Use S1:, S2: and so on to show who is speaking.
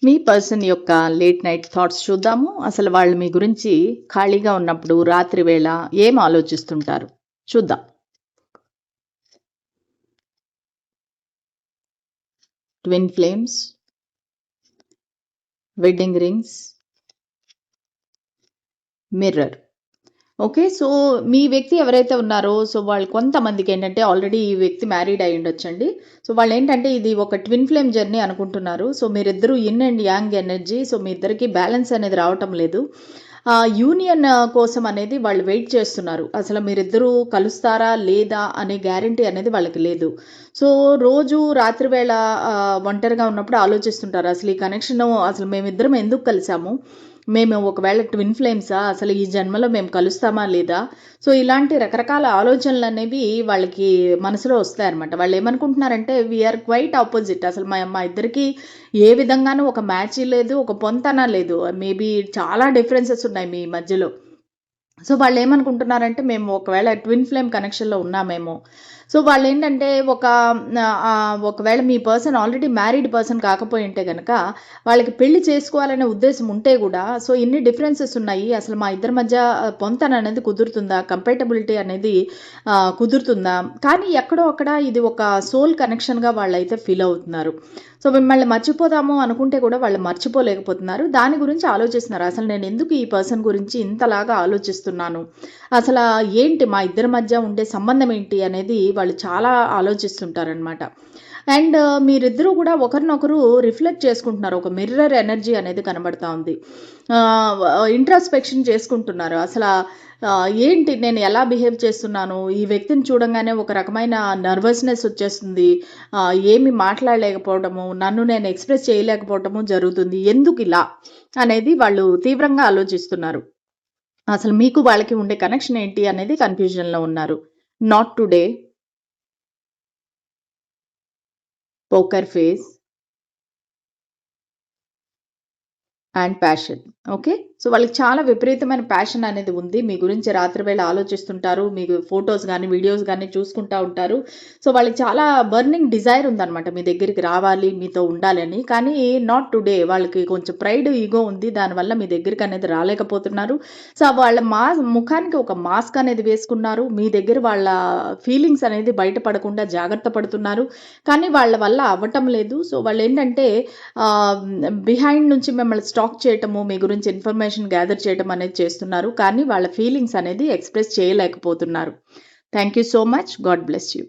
S1: మీ person యొక్క late night thoughts చూద్దాము. అసలు వాళ్ళు మీ గురించి ఖాళీగా ఉన్నప్పుడు రాత్రి వేళ ఏం ఆలోచిస్తుంటారు? చూద్దాం. Twin flames, wedding rings, mirror. Okay. So, మీ వ్యక్తి ఎవరైతే ఉన్నారో వాళ్ళు కొంతమందికేంటంటే ఆల్రెడీ ఈ వ్యక్తి మ్యారీడ్ అయ్యుండొచ్చండి. సో, వాళ్ళేంటంటే ఇది ఒక ట్విన్ ఫ్లేమ్ జర్నీ అనుకుంటున్నారు. సో, మీరిద్దరూ యిన్ అండ్ యాంగ్ ఎనర్జీ. సో, మీ ఇద్దరికీ బ్యాలెన్స్ అనేది రావటం లేదు. యూనియన్ కోసం అనేది వాళ్ళు వెయిట్ చేస్తున్నారు. అసలు మీరిద్దరూ కలుస్తారా? లేదా? అనే గ్యారంటీ అనేది వాళ్ళకి లేదు. సో, రోజు రాత్రి వేళ ఒంటరిగా ఉన్నప్పుడు ఆలోచిస్తుంటారు. అసలు ఈ కనెక్షను అసలు మేమిద్దరం ఎందుకు కలిసాము? మేము ఒకవేళ ట్విన్ ఫ్లేమ్సా? అసలు ఈ జన్మలో మేము కలుస్తామా లేదా? సో, ఇలాంటి రకరకాల ఆలోచనలనేవి వాళ్ళకి మనసులో వస్తాయన్నమాట. వాళ్ళేమనుకుంటున్నారంటే వీఆర్ క్వైట్ ఆపోజిట్. అసలు మా మా ఇద్దరికీ ఏ విధంగానూ ఒక మ్యాచ్ లేదు. ఒక పొంతన లేదు. మేబీ చాలా డిఫరెన్సెస్ ఉన్నాయి మీ మధ్యలో. సో, వాళ్ళేమనుకుంటున్నారంటే మేము ఒకవేళ ట్విన్ ఫ్లేమ్ కనెక్షన్‌లో ఉన్నామేమో. సో, వాళ్ళేంటంటే ఒకవేళ మీ పర్సన్ ఆల్రెడీ మ్యారీడ్ పర్సన్ కాకపోయుంటే గనక వాళ్ళకి పెళ్లి చేసుకోవాలనే ఉద్దేశం ఉంటే గూడా సో, ఇన్ని డిఫరెన్సెస్ ఉన్నాయి. అసలు మా ఇద్దరి మధ్య పొంతన అనేది కుదురుతుందా? కంపాటబిలిటీ అనేది కుదురుతుందా? కానీ ఎక్కడో అక్కడ ఇది ఒక సోల్ కనెక్షన్‌గా వాళ్ళైతే ఫీల్ అవుతున్నారు. సో, మిమ్మల్ని మర్చిపోదాము అనుకుంటే కూడా వాళ్ళు మర్చిపోలేకపోతున్నారు. దాని గురించి ఆలోచిస్తున్నారు. అసలు నేనెందుకు ఈ పర్సన్ గురించి ఇంతలాగా ఆలోచిస్తున్నాను? అసలా ఏంటి మా ఇద్దరి మధ్య ఉండే సంబంధం ఏంటి అనేది వాళ్ళు చాలా ఆలోచిస్తుంటారనమాట. అండ్ మీరిద్దరూ కూడా ఒకరినొకరు రిఫ్లెక్ట్ చేసుకుంటున్నారు. ఒక మిర్రర్ ఎనర్జీ అనేది కనబడతా ఉంది. ఇంట్రాస్పెక్షన్ చేసుకుంటున్నారు. ఏంటి నేను ఎలా బిహేవ్ చేస్తున్నాను? ఈ వ్యక్తిని చూడంగానే ఒక రకమైన నర్వస్‌నెస్ వచ్చేస్తుంది. ఏమి మాట్లాడలేకపోవడము, నన్ను నేను ఎక్స్‌ప్రెస్ చేయలేకపోవటము జరుగుతుంది. ఎందుకిలా? అనేది వాళ్ళు తీవ్రంగా ఆలోచిస్తున్నారు. అసలు మీకు వాళ్ళకి ఉండే కనెక్షన్ ఏంటి అనేది కన్‌ఫ్యూజన్‌లో ఉన్నారు. Not today, poker face and passion. Okay. So, వాళ్ళకి చాలా విపరీతమైన ప్యాషన్ అనేది ఉంది. మీ గురించి రాత్రి వేళ ఆలోచిస్తుంటారు. మీకు ఫోటోస్ గానీ, వీడియోస్ గానీ చూసుకుంటా ఉంటారు. సో, వాళ్ళకి చాలా బర్నింగ్ డిజైర్ ఉందనమాట మీ దగ్గరికి రావాలి, మీతో ఉండాలని. కానీ నాట్ టుడే. వాళ్ళకి కొంచెం ప్రైడ్, ఈగో ఉంది. దానివల్ల మీ దగ్గరికనేది రాలేకపోతున్నారు. సో, వాళ్ళ ముఖానికి ఒక మాస్క్ అనేది వేసుకున్నారు. మీ దగ్గర వాళ్ళ ఫీలింగ్స్ అనేది బయటపడకుండా జాగ్రత్త పడుతున్నారు. కానీ వాళ్ళ వల్ల అవ్వటం లేదు. సో, వాళ్ళేంటంటే బిహైండ్ నుంచి మిమ్మల్ని స్టాక్ చేయటము, మీ గురించి ఇన్ఫర్మేషన్ గ్యాదర్ చేయడం అనేది చేస్తున్నారు. కానీ వాళ్ళ ఫీలింగ్స్ అనేది ఎక్స్‌ప్రెస్ చేయలేకపోతున్నారు. Thank you so much. God bless you.